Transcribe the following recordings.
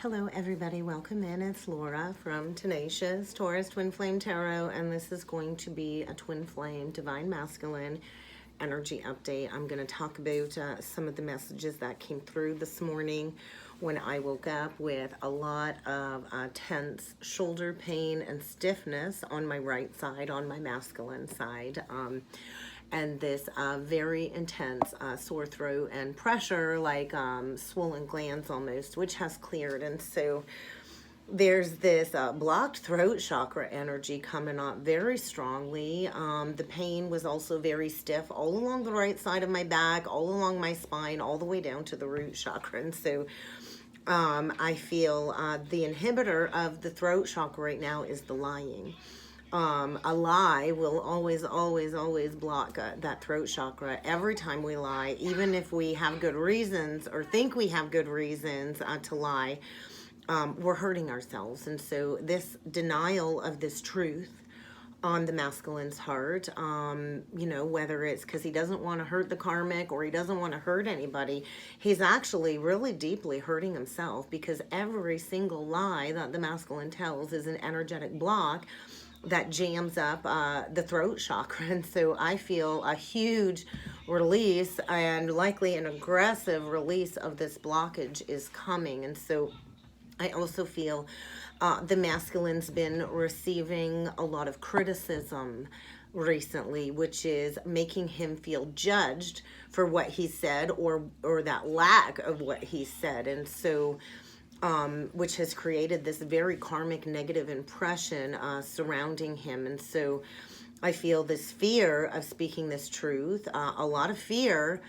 Hello everybody, welcome in. It's Laura from Tenacious Taurus Twin Flame Tarot, and this is going to be a Twin Flame Divine Masculine energy update. I'm going to talk about some of the messages that came through this morning when I woke up with a lot of tense shoulder pain and stiffness on my right side, on my masculine side. And this very intense sore throat and pressure, like swollen glands almost, which has cleared. And so there's this blocked throat chakra energy coming up very strongly. The pain was also very stiff all along the right side of my back, all along my spine, all the way down to the root chakra. And so I feel the inhibitor of the throat chakra right now is the lying. A lie will always block that throat chakra every time we lie, even if we have good reasons or think we have good reasons to lie. We're hurting ourselves. And so this denial of this truth on the masculine's heart, whether it's because he doesn't want to hurt the karmic or he doesn't want to hurt anybody, he's actually really deeply hurting himself, because every single lie that the masculine tells is an energetic block that jams up the throat chakra. And so I feel a huge release, and likely an aggressive release of this blockage is coming. And so I also feel the masculine's been receiving a lot of criticism recently, which is making him feel judged for what he said, or that lack of what he said. And so which has created this very karmic negative impression surrounding him. And so I feel this fear of speaking this truth, a lot of fear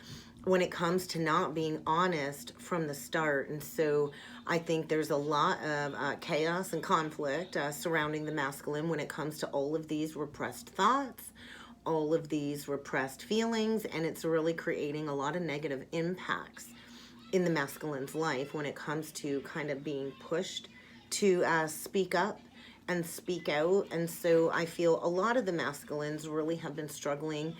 when it comes to not being honest from the start. And so I think there's a lot of chaos and conflict surrounding the masculine when it comes to all of these repressed thoughts, all of these repressed feelings, and it's really creating a lot of negative impacts in the masculine's life when it comes to kind of being pushed to speak up and speak out. And so I feel a lot of the masculines really have been struggling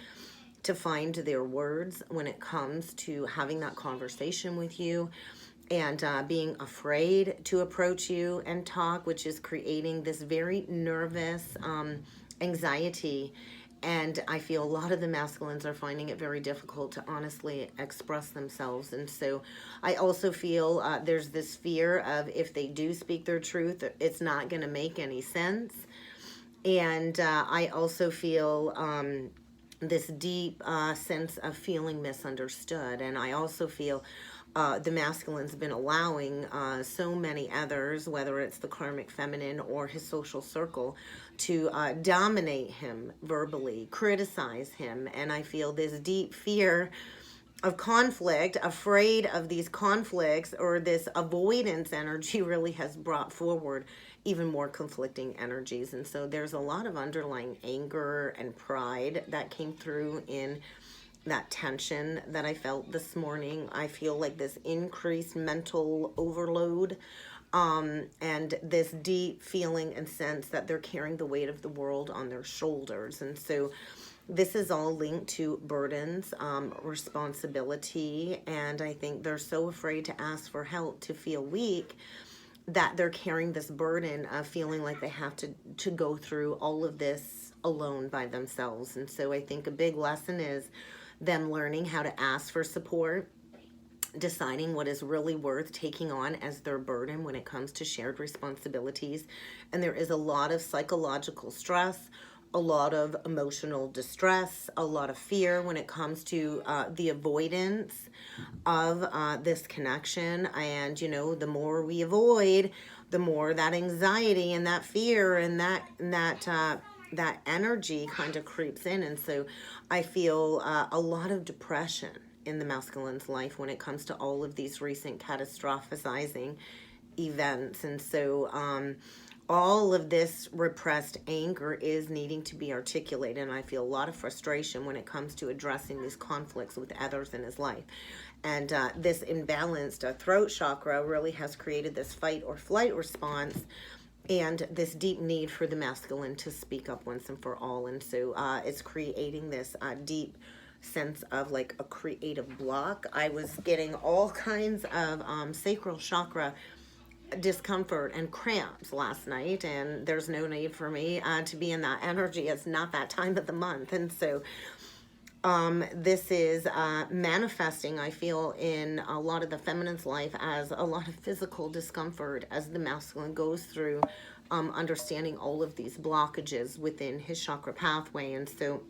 to find their words when it comes to having that conversation with you, and being afraid to approach you and talk, which is creating this very nervous anxiety. And I feel a lot of the masculines are finding it very difficult to honestly express themselves. And so I also feel there's this fear of, if they do speak their truth, it's not going to make any sense. And I also feel this deep sense of feeling misunderstood. And I also feel the masculine's been allowing so many others, whether it's the karmic feminine or his social circle, to dominate him verbally, criticize him. And I feel this deep fear of conflict, afraid of these conflicts, or this avoidance energy really has brought forward even more conflicting energies. And so there's a lot of underlying anger and pride that came through in that tension that I felt this morning. I feel like this increased mental overload, and this deep feeling and sense that they're carrying the weight of the world on their shoulders. And so this is all linked to burdens, responsibility, and I think they're so afraid to ask for help, to feel weak, that they're carrying this burden of feeling like they have to go through all of this alone by themselves. And so I think a big lesson is them learning how to ask for support, deciding what is really worth taking on as their burden when it comes to shared responsibilities. And there is a lot of psychological stress, a lot of emotional distress, a lot of fear when it comes to the avoidance of this connection. And, the more we avoid, the more that anxiety and that fear and that energy kind of creeps in. And so I feel a lot of depression in the masculine's life when it comes to all of these recent catastrophizing events. And so all of this repressed anger is needing to be articulated, and I feel a lot of frustration when it comes to addressing these conflicts with others in his life. And this imbalanced throat chakra really has created this fight or flight response, and this deep need for the masculine to speak up once and for all. And so it's creating this deep sense of like a creative block. I was getting all kinds of sacral chakra discomfort and cramps last night, and there's no need for me to be in that energy. It's not that time of the month. And so this is manifesting, I feel, in a lot of the feminine's life as a lot of physical discomfort as the masculine goes through understanding all of these blockages within his chakra pathway. And so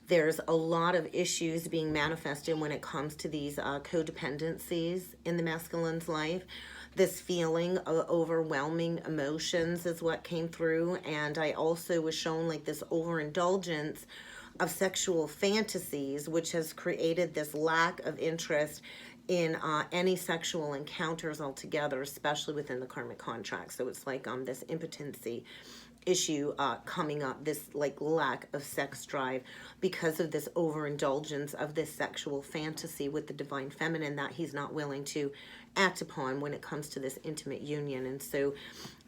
there's a lot of issues being manifested when it comes to these codependencies in the masculine's life. This feeling of overwhelming emotions is what came through. And I also was shown like this overindulgence of sexual fantasies, which has created this lack of interest in any sexual encounters altogether, especially within the karmic contract. So it's like this impotency issue coming up, this like lack of sex drive because of this overindulgence of this sexual fantasy with the divine feminine that he's not willing to act upon when it comes to this intimate union. And so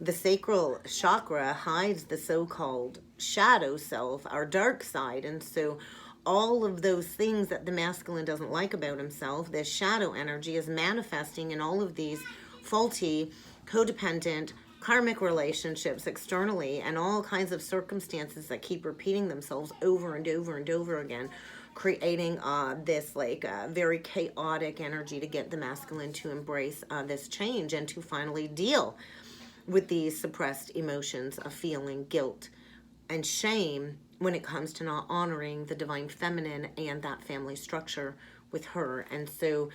the sacral chakra hides the so-called shadow self, our dark side. And so all of those things that the masculine doesn't like about himself, this shadow energy, is manifesting in all of these faulty, codependent, karmic relationships externally, and all kinds of circumstances that keep repeating themselves over and over and over again, creating this like very chaotic energy to get the masculine to embrace this change and to finally deal with these suppressed emotions of feeling guilt and shame when it comes to not honoring the divine feminine and that family structure with her. And so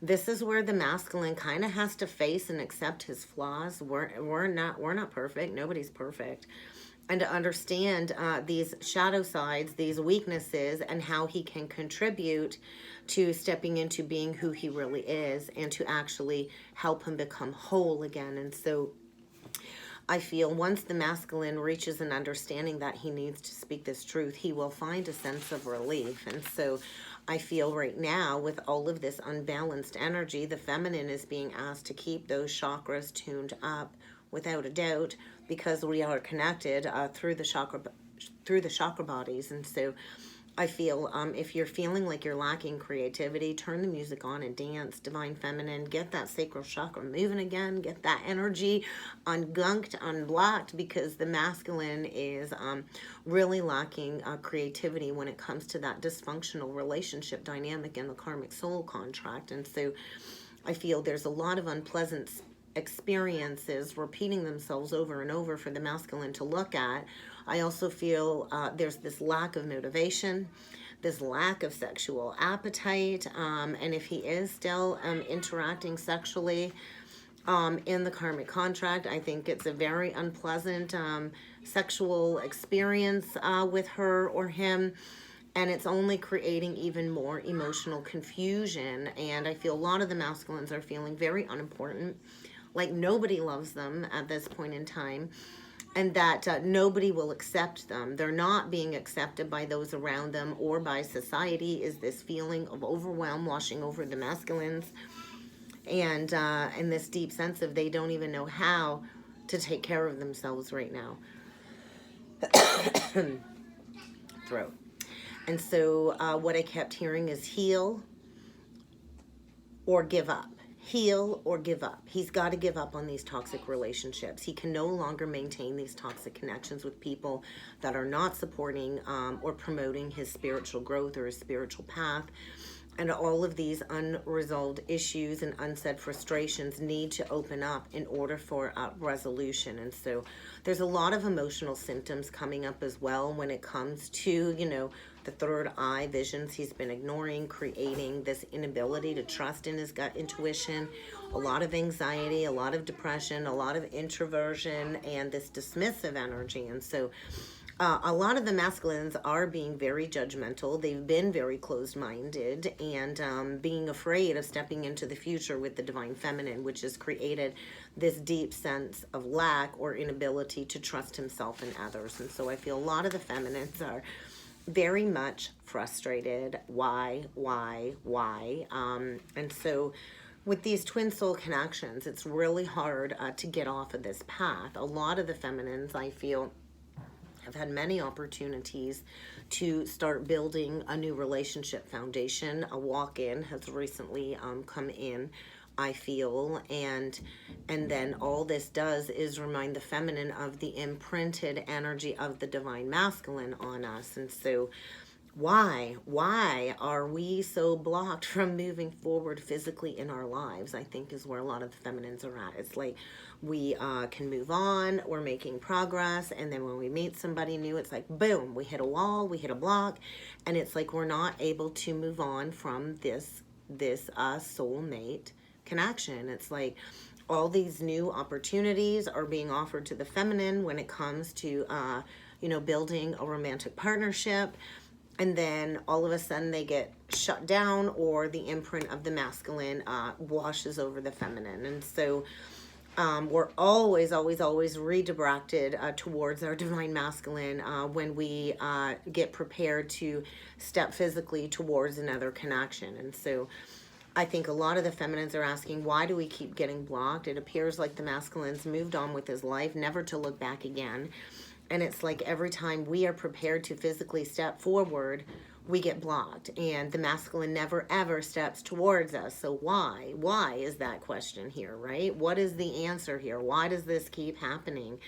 this is where the masculine kind of has to face and accept his flaws. We're not perfect. Nobody's perfect. And to understand these shadow sides, these weaknesses, and how he can contribute to stepping into being who he really is and to actually help him become whole again. And so I feel once the masculine reaches an understanding that he needs to speak this truth, he will find a sense of relief. And so I feel right now with all of this unbalanced energy, the feminine is being asked to keep those chakras tuned up without a doubt, because we are connected through the chakra bodies. And so I feel if you're feeling like you're lacking creativity, turn the music on and dance, divine feminine, get that sacral chakra moving again, get that energy ungunked, unblocked, because the masculine is really lacking creativity when it comes to that dysfunctional relationship dynamic in the karmic soul contract. And so I feel there's a lot of unpleasant experiences repeating themselves over and over for the masculine to look at. I also feel there's this lack of motivation, this lack of sexual appetite, and if he is still interacting sexually in the karmic contract, I think it's a very unpleasant sexual experience with her or him, and it's only creating even more emotional confusion. And I feel a lot of the masculines are feeling very unimportant, like nobody loves them at this point in time, and that nobody will accept them. They're not being accepted by those around them or by society. Is this feeling of overwhelm washing over the masculines, and this deep sense of they don't even know how to take care of themselves right now. Throat. And so what I kept hearing is heal or give up. Heal or give up. He's got to give up on these toxic relationships. He can no longer maintain these toxic connections with people that are not supporting or promoting his spiritual growth or his spiritual path. And all of these unresolved issues and unsaid frustrations need to open up in order for resolution. And so there's a lot of emotional symptoms coming up as well when it comes to, you know, the third eye visions he's been ignoring, creating this inability to trust in his gut intuition, a lot of anxiety, a lot of depression, a lot of introversion, and this dismissive energy. And so a lot of the masculines are being very judgmental. They've been very closed-minded and being afraid of stepping into the future with the divine feminine, which has created this deep sense of lack or inability to trust himself and others. And so I feel a lot of the feminines are very much frustrated. Why? And so with these twin soul connections, it's really hard to get off of this path. A lot of the feminines, I feel, have had many opportunities to start building a new relationship foundation. A walk-in has recently come in I feel, and then all this does is remind the feminine of the imprinted energy of the divine masculine on us. And so why are we so blocked from moving forward physically in our lives? I think is where a lot of the feminines are at. It's like we can move on, we're making progress, and then when we meet somebody new, it's like boom, we hit a wall, we hit a block, and it's like we're not able to move on from this soulmate connection. It's like all these new opportunities are being offered to the feminine when it comes to building a romantic partnership, and then all of a sudden they get shut down, or the imprint of the masculine washes over the feminine. And so we're always redirected towards our divine masculine when we get prepared to step physically towards another connection. And so I think a lot of the feminines are asking, why do we keep getting blocked? It appears like the masculine's moved on with his life, never to look back again. And it's like every time we are prepared to physically step forward, we get blocked. And the masculine never, ever steps towards us. So why? Why is that question here, right? What is the answer here? Why does this keep happening?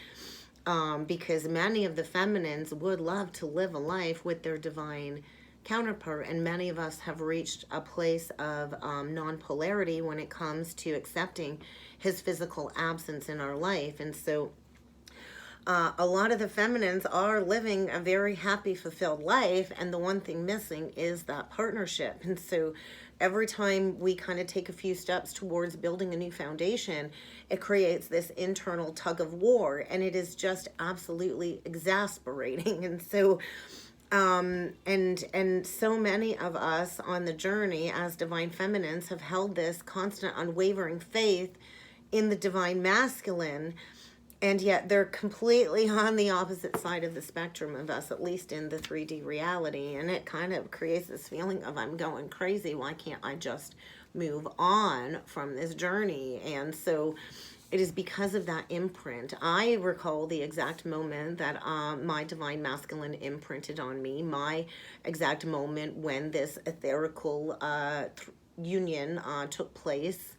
Because many of the feminines would love to live a life with their divine counterpart, and many of us have reached a place of non-polarity when it comes to accepting his physical absence in our life. And so a lot of the feminines are living a very happy, fulfilled life, and the one thing missing is that partnership. And so every time we kind of take a few steps towards building a new foundation, it creates this internal tug of war, and it is just absolutely exasperating. And so and so many of us on the journey as divine feminines have held this constant unwavering faith in the divine masculine, and yet they're completely on the opposite side of the spectrum of us, at least in the 3D reality. And it kind of creates this feeling of, I'm going crazy, why can't I just move on from this journey? And so it is because of that imprint. I recall the exact moment that my divine masculine imprinted on me, my exact moment when this etherical union took place.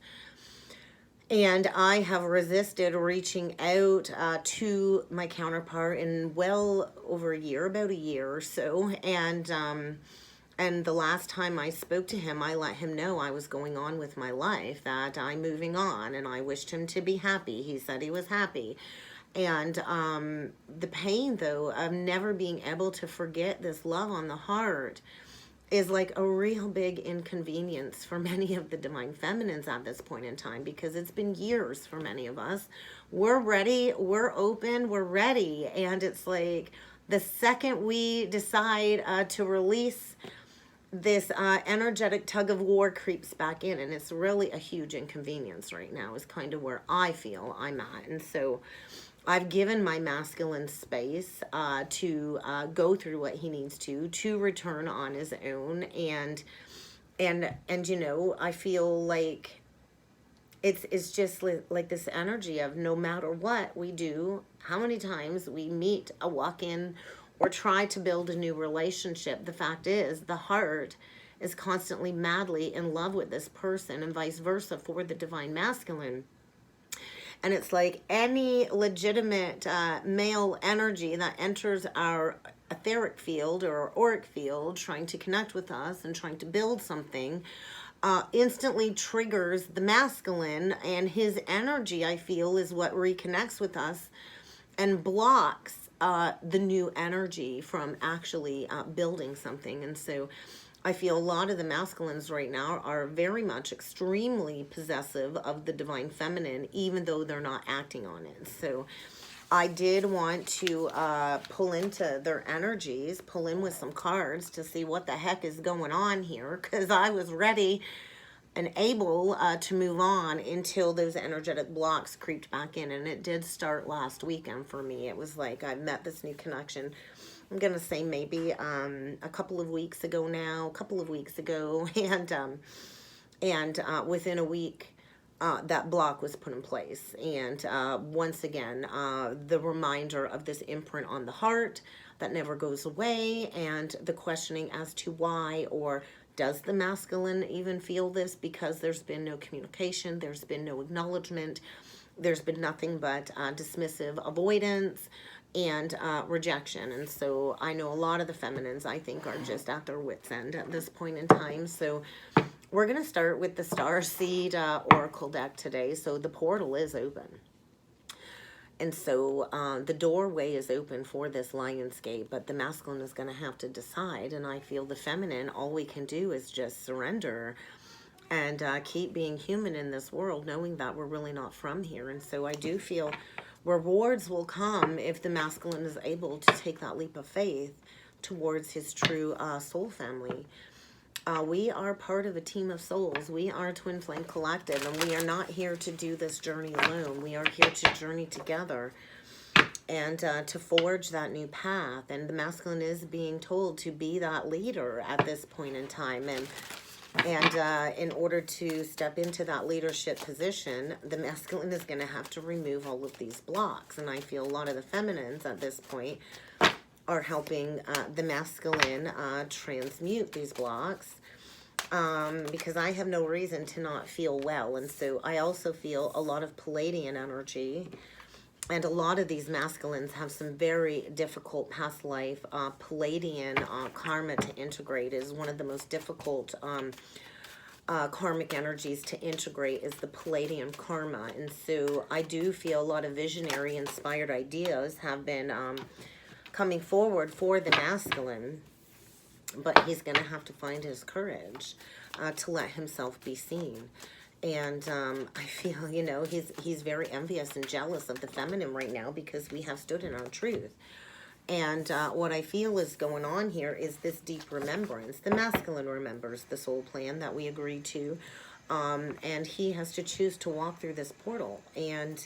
And I have resisted reaching out to my counterpart in well over a year, about a year or so. And the last time I spoke to him, I let him know I was going on with my life, that I'm moving on, and I wished him to be happy. He said he was happy. And the pain, though, of never being able to forget this love on the heart is like a real big inconvenience for many of the divine feminines at this point in time, because it's been years for many of us. We're ready, we're open, we're ready. And it's like the second we decide to release, this energetic tug of war creeps back in, and it's really a huge inconvenience right now is kind of where I feel I'm at. And so I've given my masculine space to go through what he needs to return on his own. And I feel like it's just like this energy of no matter what we do, how many times we meet a walk-in or try to build a new relationship, the fact is the heart is constantly madly in love with this person, and vice versa for the divine masculine. And it's like any legitimate male energy that enters our etheric field or auric field, trying to connect with us and trying to build something, instantly triggers the masculine, and his energy, I feel, is what reconnects with us and blocks the new energy from actually building something. And so I feel a lot of the masculines right now are very much extremely possessive of the divine feminine, even though they're not acting on it. So I did want to pull into their energies, pull in with some cards to see what the heck is going on here, because I was ready and able to move on until those energetic blocks creeped back in. And it did start last weekend for me. It was like I met this new connection, I'm going to say maybe a couple of weeks ago, and within a week, that block was put in place. And once again, the reminder of this imprint on the heart that never goes away, and the questioning as to why, or Does the masculine even feel this? Because there's been no communication, there's been no acknowledgement, there's been nothing but dismissive avoidance and rejection. And so I know a lot of the feminines, I think, are just at their wits' end at this point in time. So we're going to start with the Starseed Oracle deck today. So the portal is open. And so the doorway is open for this Lionsgate, but the masculine is going to have to decide. And I feel the feminine, all we can do is just surrender and keep being human in this world, knowing that we're really not from here. And so I do feel rewards will come if the masculine is able to take that leap of faith towards his true soul family. We are part of a team of souls. We are Twin Flame Collective, and we are not here to do this journey alone. We are here to journey together and to forge that new path. And the masculine is being told to be that leader at this point in time. And in order to step into that leadership position, the masculine is going to have to remove all of these blocks. And I feel a lot of the feminines at this point are helping the masculine transmute these blocks, because I have no reason to not feel well. And so I also feel a lot of Palladian energy, and a lot of these masculines have some very difficult past life. Palladian karma to integrate is one of the most difficult karmic energies to integrate, is the Palladian karma. And so I do feel a lot of visionary inspired ideas have been coming forward for the masculine, but he's going to have to find his courage to let himself be seen. And I feel, you know, he's very envious and jealous of the feminine right now because we have stood in our truth. And what I feel is going on here is this deep remembrance. The masculine remembers the soul plan that we agreed to, and he has to choose to walk through this portal and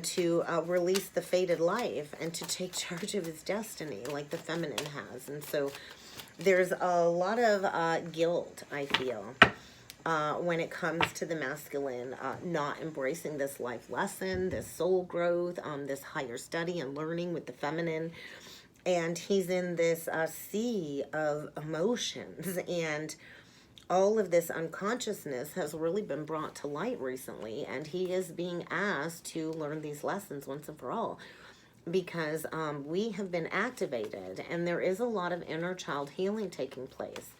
to release the fated life and to take charge of his destiny like the feminine has. And so there's a lot of guilt, I feel, when it comes to the masculine not embracing this life lesson, this soul growth, this higher study and learning with the feminine. And he's in this sea of emotions, and all of this unconsciousness has really been brought to light recently, and he is being asked to learn these lessons once and for all, because we have been activated, and there is a lot of inner child healing taking place.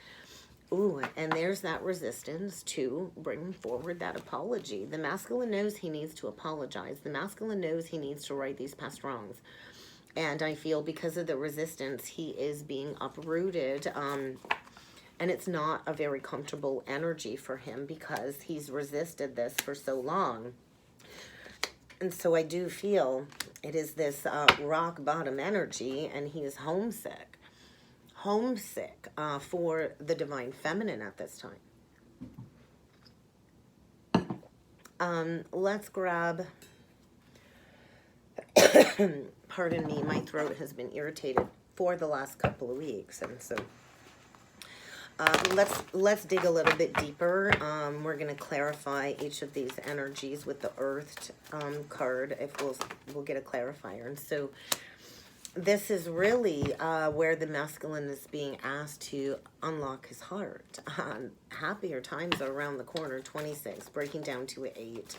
Ooh, and there's that resistance to bring forward that apology. The masculine knows he needs to apologize. The masculine knows he needs to right these past wrongs. And I feel because of the resistance, he is being uprooted, and it's not a very comfortable energy for him because he's resisted this for so long. And so I do feel it is this rock bottom energy, and he is homesick for the divine feminine at this time. Let's grab, pardon me, my throat has been irritated for the last couple of weeks, and so let's dig a little bit deeper. We're going to clarify each of these energies with the Earthed card, if we'll get a clarifier. And so this is really where the masculine is being asked to unlock his heart. Happier times are around the corner. 26, breaking down to an 8,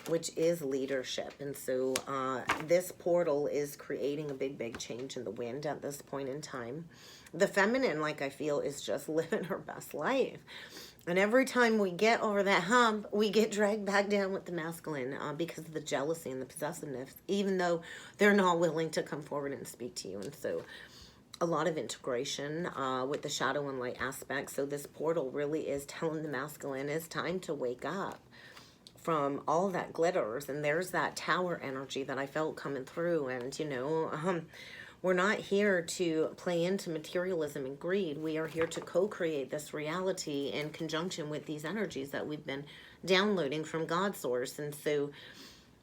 which is leadership. And so this portal is creating a big change in the wind at this point in time. The feminine, like I feel, is just living her best life. And every time we get over that hump, we get dragged back down with the masculine because of the jealousy and the possessiveness, even though they're not willing to come forward and speak to you. And so a lot of integration with the shadow and light aspect. So this portal really is telling the masculine it's time to wake up from all that glitters. And there's that tower energy that I felt coming through. And, you know, we're not here to play into materialism and greed. We are here to co-create this reality in conjunction with these energies that we've been downloading from God's source. And so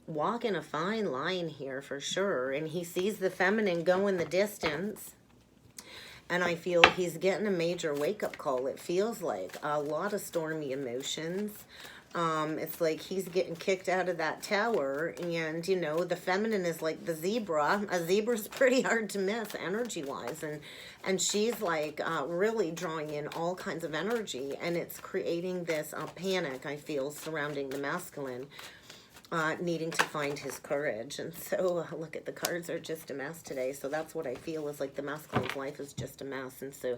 walking a fine line here for sure. And he sees the feminine go in the distance. And I feel he's getting a major wake-up call. It feels like a lot of stormy emotions. It's like he's getting kicked out of that tower, and you know, the feminine is like the zebra. A zebra's pretty hard to miss energy wise, and she's like really drawing in all kinds of energy, and it's creating this panic, I feel, surrounding the masculine, needing to find his courage. And so look at, the cards are just a mess today. So that's what I feel, is like the masculine's life is just a mess. And so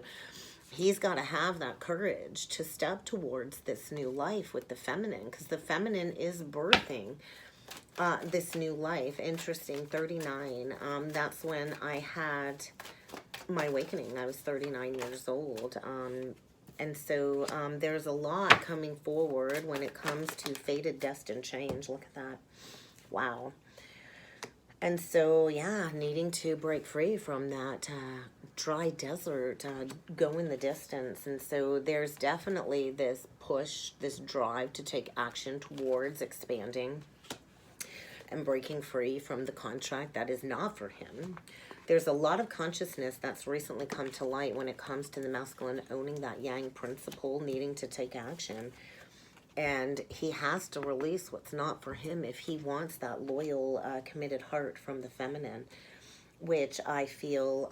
he's got to have that courage to step towards this new life with the feminine, because the feminine is birthing this new life. Interesting, 39. That's when I had my awakening. I was 39 years old. And so there's a lot coming forward when it comes to fated, destined change. Look at that. Wow. And so, yeah, needing to break free from that dry desert, go in the distance. And so there's definitely this push, this drive to take action towards expanding and breaking free from the contract that is not for him. There's a lot of consciousness that's recently come to light when it comes to the masculine owning that yang principle, needing to take action. And he has to release what's not for him if he wants that loyal, committed heart from the feminine, which I feel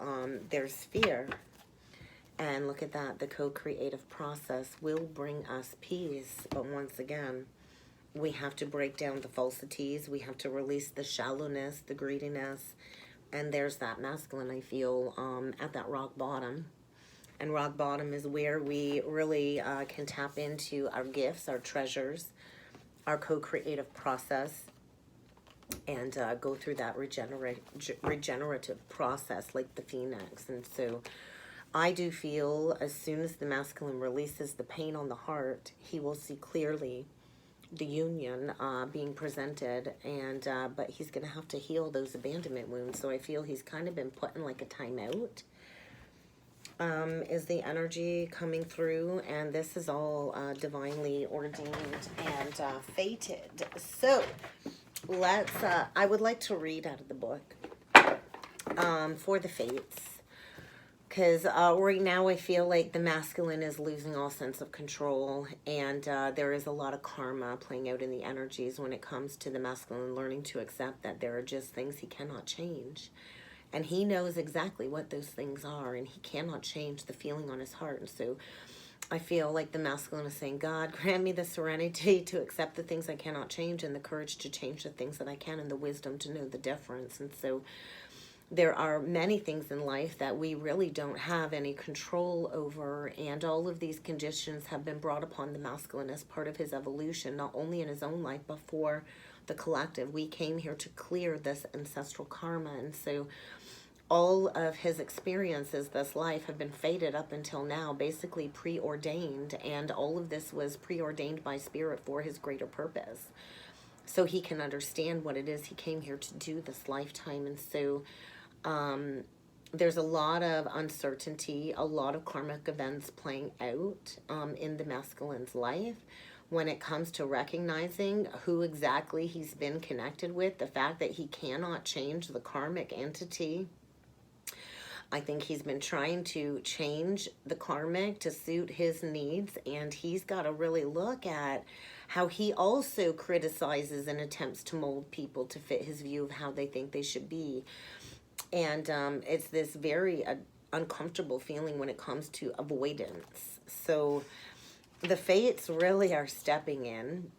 there's fear. And look at that. The co-creative process will bring us peace. But once again, we have to break down the falsities. We have to release the shallowness, the greediness. And there's that masculine, I feel, at that rock bottom. And rock bottom is where we really can tap into our gifts, our treasures, our co-creative process, and go through that regenerative process like the phoenix. And so I do feel as soon as the masculine releases the pain on the heart, he will see clearly the union being presented, and but he's going to have to heal those abandonment wounds. So I feel he's kind of been put in like a timeout. Is the energy coming through, and this is all divinely ordained and fated. So let's I would like to read out of the book for the fates, because right now I feel like the masculine is losing all sense of control, and there is a lot of karma playing out in the energies when it comes to the masculine learning to accept that there are just things he cannot change. And he knows exactly what those things are, and he cannot change the feeling on his heart. And so I feel like the masculine is saying, God, grant me the serenity to accept the things I cannot change, and the courage to change the things that I can, and the wisdom to know the difference. And so there are many things in life that we really don't have any control over, and all of these conditions have been brought upon the masculine as part of his evolution, not only in his own life, but for the collective. We came here to clear this ancestral karma, and so all of his experiences this life have been fated up until now, basically preordained, and all of this was preordained by spirit for his greater purpose, so he can understand what it is he came here to do this lifetime. And so there's a lot of uncertainty, a lot of karmic events playing out in the masculine's life when it comes to recognizing who exactly he's been connected with, the fact that he cannot change the karmic entity. I think he's been trying to change the karmic to suit his needs, and he's got to really look at how he also criticizes and attempts to mold people to fit his view of how they think they should be. And it's this very uncomfortable feeling when it comes to avoidance. So the fates really are stepping in,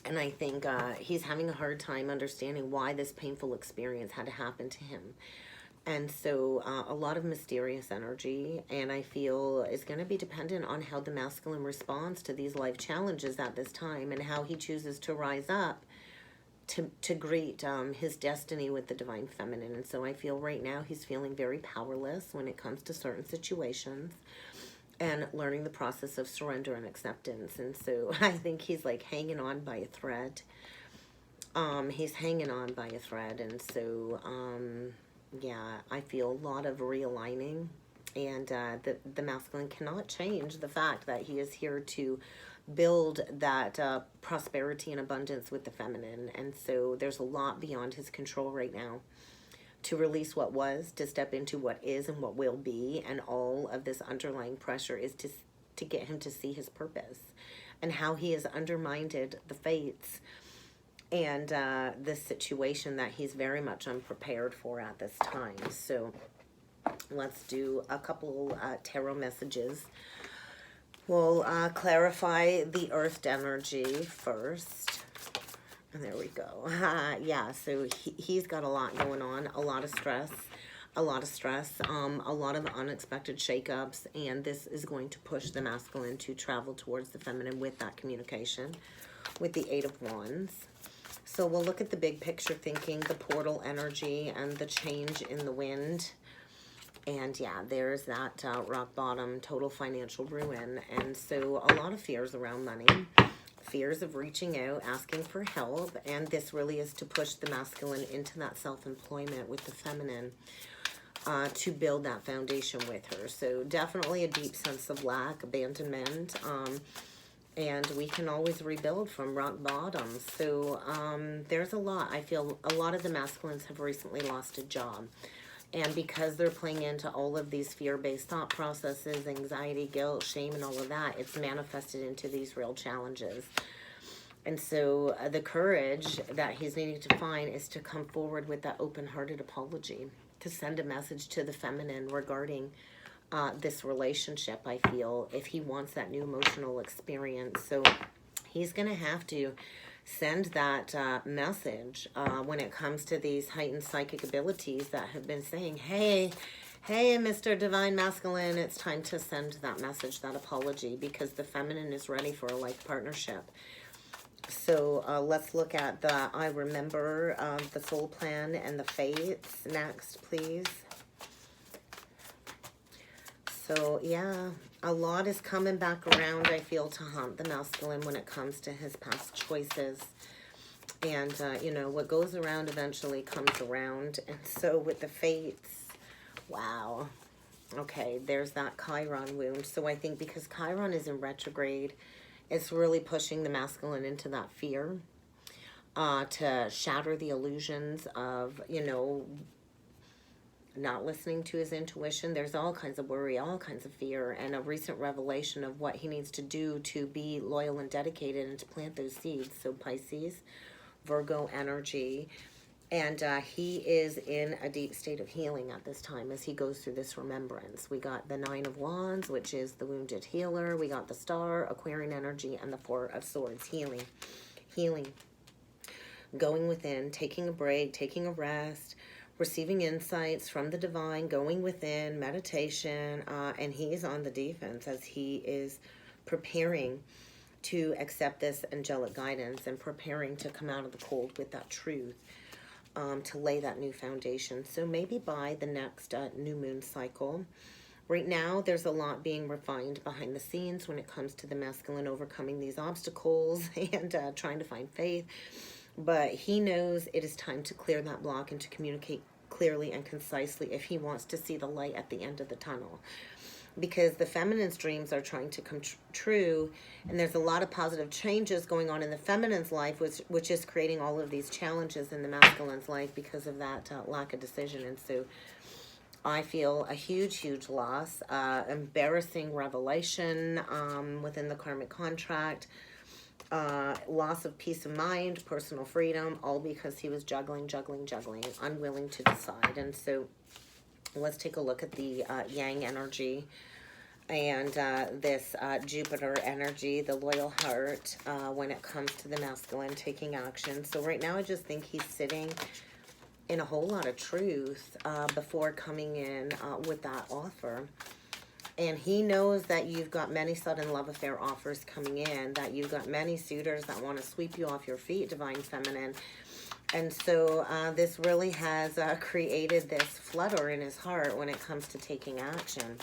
and I think he's having a hard time understanding why this painful experience had to happen to him. And so a lot of mysterious energy, and I feel is going to be dependent on how the masculine responds to these life challenges at this time, and how he chooses to rise up to greet his destiny with the divine feminine. And so I feel right now he's feeling very powerless when it comes to certain situations, and learning the process of surrender and acceptance. And so I think he's like hanging on by a thread. He's hanging on by a thread, and so yeah, I feel a lot of realigning, and the masculine cannot change the fact that he is here to build that prosperity and abundance with the feminine. And so there's a lot beyond his control right now to release what was, to step into what is and what will be, and all of this underlying pressure is to get him to see his purpose and how he has undermined the fates and this situation that he's very much unprepared for at this time. So let's do a couple tarot messages. We'll clarify the earthed energy first. And there we go. Yeah, so he's got a lot going on, a lot of stress, a lot of unexpected shakeups, and this is going to push the masculine to travel towards the feminine with that communication, with the Eight of Wands. So we'll look at the big picture thinking, the portal energy, and the change in the wind. And yeah, there's that rock bottom, total financial ruin. And so a lot of fears around money, fears of reaching out, asking for help. And this really is to push the masculine into that self-employment with the feminine to build that foundation with her. So definitely a deep sense of lack, abandonment, and we can always rebuild from rock bottom. So there's a lot. I feel a lot of the masculines have recently lost a job. And because they're playing into all of these fear-based thought processes, anxiety, guilt, shame, and all of that, it's manifested into these real challenges. And so the courage that he's needing to find is to come forward with that open-hearted apology, to send a message to the feminine regarding this relationship, I feel, if he wants that new emotional experience. So he's going to have to send that message when it comes to these heightened psychic abilities that have been saying, hey, Mr. Divine Masculine, it's time to send that message, that apology, because the feminine is ready for a life partnership. So let's look at the I Remember, the soul plan, and the fates next, please. So, yeah, a lot is coming back around, I feel, to haunt the masculine when it comes to his past choices. And, you know, what goes around eventually comes around. And so with the fates, wow. Okay, there's that Chiron wound. So I think because Chiron is in retrograde, it's really pushing the masculine into that fear to shatter the illusions of, you know, not listening to his intuition. There's all kinds of worry, all kinds of fear, and a recent revelation of what he needs to do to be loyal and dedicated and to plant those seeds. So Pisces, Virgo energy, and he is in a deep state of healing at this time as he goes through this remembrance. We got the Nine of Wands, which is the wounded healer. We got the Star, Aquarian energy, and the Four of Swords, healing. Going within, taking a break, taking a rest, receiving insights from the divine, going within, meditation, and he's on the defense as he is preparing to accept this angelic guidance and preparing to come out of the cold with that truth, to lay that new foundation. So maybe by the next new moon cycle. Right now, there's a lot being refined behind the scenes when it comes to the masculine overcoming these obstacles and trying to find faith. But he knows it is time to clear that block and to communicate clearly and concisely if he wants to see the light at the end of the tunnel. Because the feminine's dreams are trying to come true, and there's a lot of positive changes going on in the feminine's life, which is creating all of these challenges in the masculine's life because of that lack of decision. And so I feel a huge loss, embarrassing revelation within the karmic contract, loss of peace of mind, personal freedom, all because he was juggling, unwilling to decide. And so let's take a look at the Yang energy and this Jupiter energy, the loyal heart, when it comes to the masculine taking action. So right now I just think he's sitting in a whole lot of truth before coming in with that offer. And he knows that you've got many sudden love affair offers coming in, that you've got many suitors that want to sweep you off your feet, Divine Feminine. And so this really has created this flutter in his heart when it comes to taking action.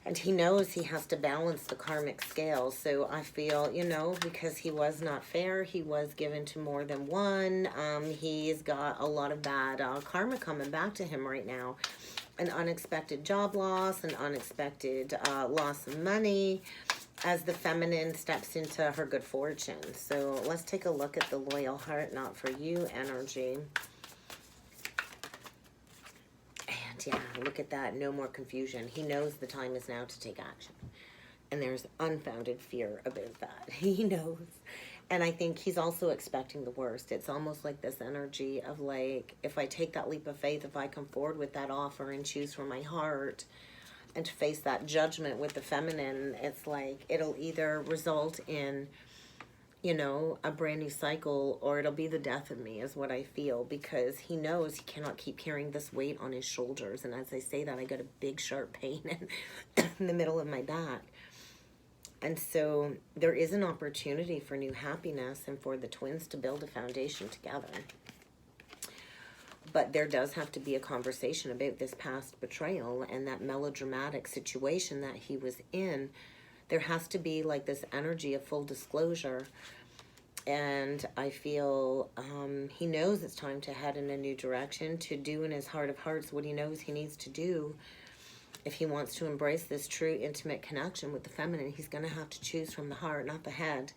And he knows he has to balance the karmic scale. So I feel, you know, because he was not fair, he was given to more than one. He's got a lot of bad karma coming back to him right now. An unexpected job loss, an unexpected loss of money as the feminine steps into her good fortune. So let's take a look at the loyal heart, not for you energy. And yeah, look at that. No more confusion. He knows the time is now to take action. And there's unfounded fear about that. He knows. And I think he's also expecting the worst. It's almost like this energy of like, if I take that leap of faith, if I come forward with that offer and choose from my heart and to face that judgment with the feminine, it's like it'll either result in, you know, a brand new cycle, or it'll be the death of me, is what I feel, because he knows he cannot keep carrying this weight on his shoulders. And as I say that, I got a big sharp pain in the middle of my back. And so there is an opportunity for new happiness and for the twins to build a foundation together. But there does have to be a conversation about this past betrayal and that melodramatic situation that he was in. There has to be like this energy of full disclosure. And I feel he knows it's time to head in a new direction, to do in his heart of hearts what he knows he needs to do. If he wants to embrace this true intimate connection with the feminine, he's going to have to choose from the heart, not the head.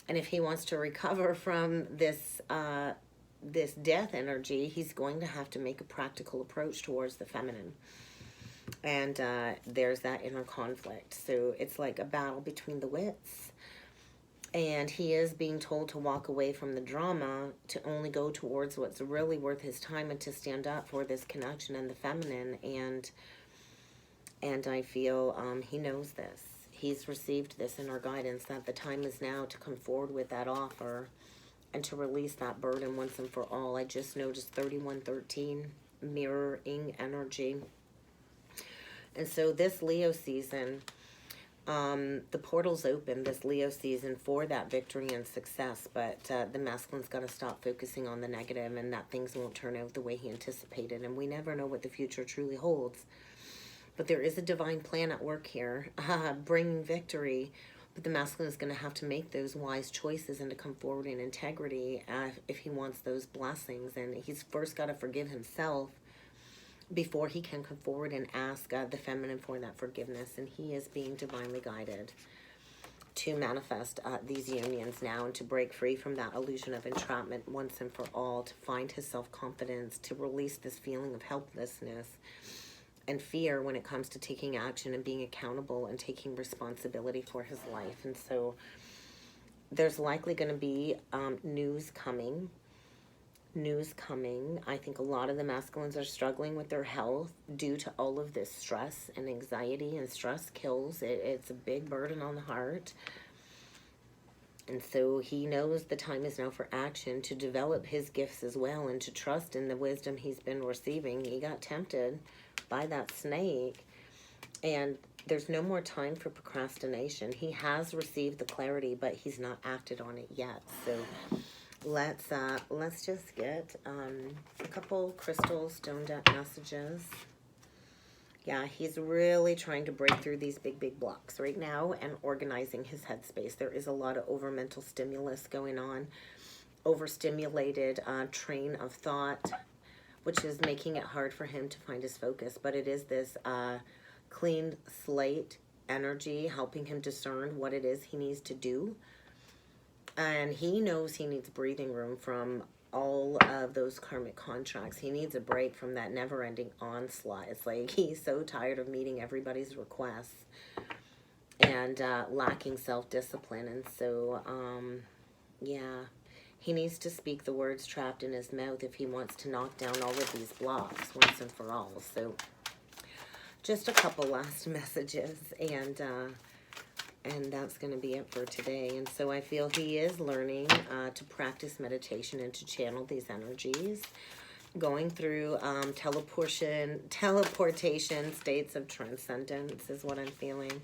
And if he wants to recover from this this death energy, he's going to have to make a practical approach towards the feminine. And there's that inner conflict. So it's like a battle between the wits. And he is being told to walk away from the drama, to only go towards what's really worth his time, and to stand up for this connection and the feminine. And I feel he knows this. He's received this inner guidance that the time is now to come forward with that offer and to release that burden once and for all. I just noticed 3113 mirroring energy. And so this Leo season, the portal's open this Leo season for that victory and success, but the masculine's got to stop focusing on the negative and that things won't turn out the way he anticipated. And we never know what the future truly holds. But there is a divine plan at work here, bringing victory. But the masculine is going to have to make those wise choices and to come forward in integrity if he wants those blessings. And he's first got to forgive himself before he can come forward and ask the feminine for that forgiveness. And he is being divinely guided to manifest these unions now and to break free from that illusion of entrapment once and for all, to find his self-confidence, to release this feeling of helplessness and fear when it comes to taking action and being accountable and taking responsibility for his life. And so there's likely going to be news coming. I think a lot of the masculines are struggling with their health due to all of this stress and anxiety, and stress kills. It's a big burden on the heart. And so he knows the time is now for action, to develop his gifts as well and to trust in the wisdom he's been receiving. He got tempted by that snake, and there's no more time for procrastination. He has received the clarity, but he's not acted on it yet. So let's just get a couple crystal stone deck messages. Yeah, he's really trying to break through these big blocks right now and organizing his headspace. There is a lot of over mental stimulus going on, overstimulated train of thought, which is making it hard for him to find his focus. But it is this clean slate energy helping him discern what it is he needs to do. And he knows he needs breathing room from all of those karmic contracts. He needs a break from that never-ending onslaught. It's like he's so tired of meeting everybody's requests and lacking self-discipline. And so, yeah, he needs to speak the words trapped in his mouth if he wants to knock down all of these blocks once and for all. So just a couple last messages, and that's going to be it for today. And so I feel he is learning to practice meditation and to channel these energies, going through teleportation states of transcendence is what I'm feeling.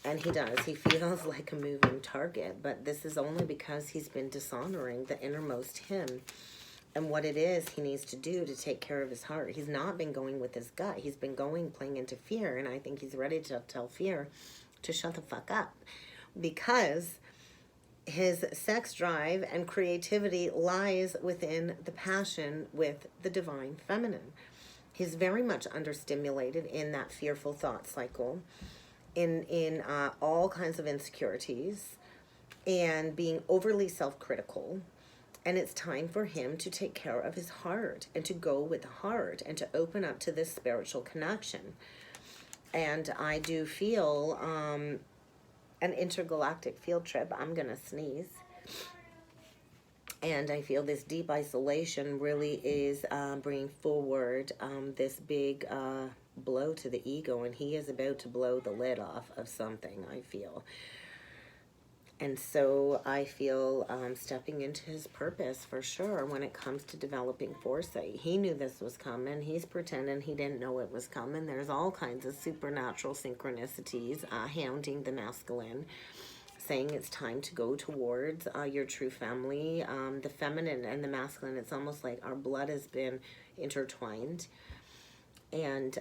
And he does. He feels like a moving target, but this is only because he's been dishonoring the innermost him and what it is he needs to do to take care of his heart. He's not been going with his gut. He's been playing into fear, and I think he's ready to tell fear to shut the fuck up, because his sex drive and creativity lies within the passion with the divine feminine. He's very much understimulated in that fearful thought cycle, in all kinds of insecurities, and being overly self-critical. And it's time for him to take care of his heart and to go with the heart and to open up to this spiritual connection. And I do feel an intergalactic field trip. I'm going to sneeze. And I feel this deep isolation really is bringing forward this big blow to the ego. And he is about to blow the lid off of something, I feel. And so I feel stepping into his purpose for sure when it comes to developing foresight. He knew this was coming. He's pretending he didn't know it was coming. There's all kinds of supernatural synchronicities hounding the masculine, saying it's time to go towards your true family. The feminine and the masculine, it's almost like our blood has been intertwined. And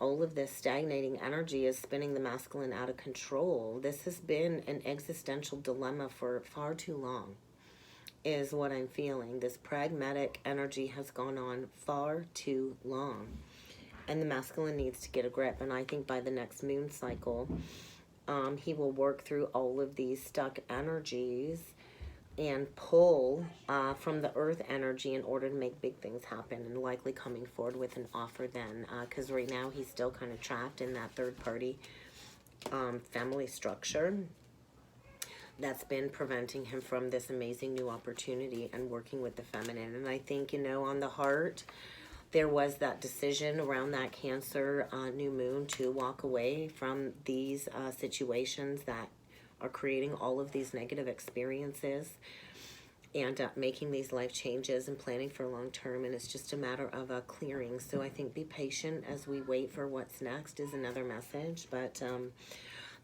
all of this stagnating energy is spinning the masculine out of control. This has been an existential dilemma for far too long, is what I'm feeling. This pragmatic energy has gone on far too long. And the masculine needs to get a grip. And I think by the next moon cycle, he will work through all of these stuck energies and pull from the earth energy in order to make big things happen, and likely coming forward with an offer then, because right now he's still kind of trapped in that third party family structure that's been preventing him from this amazing new opportunity and working with the feminine. And I think, you know, on the heart, there was that decision around that Cancer new moon to walk away from these situations that are creating all of these negative experiences, and making these life changes and planning for long term. And it's just a matter of clearing. So I think be patient as we wait for what's next is another message. But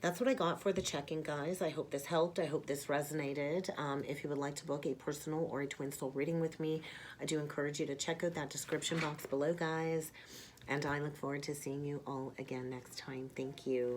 that's what I got for the check-in, guys. I hope this helped. I hope this resonated. If you would like to book a personal or a twin soul reading with me, I do encourage you to check out that description box below, guys. And I look forward to seeing you all again next time. Thank you.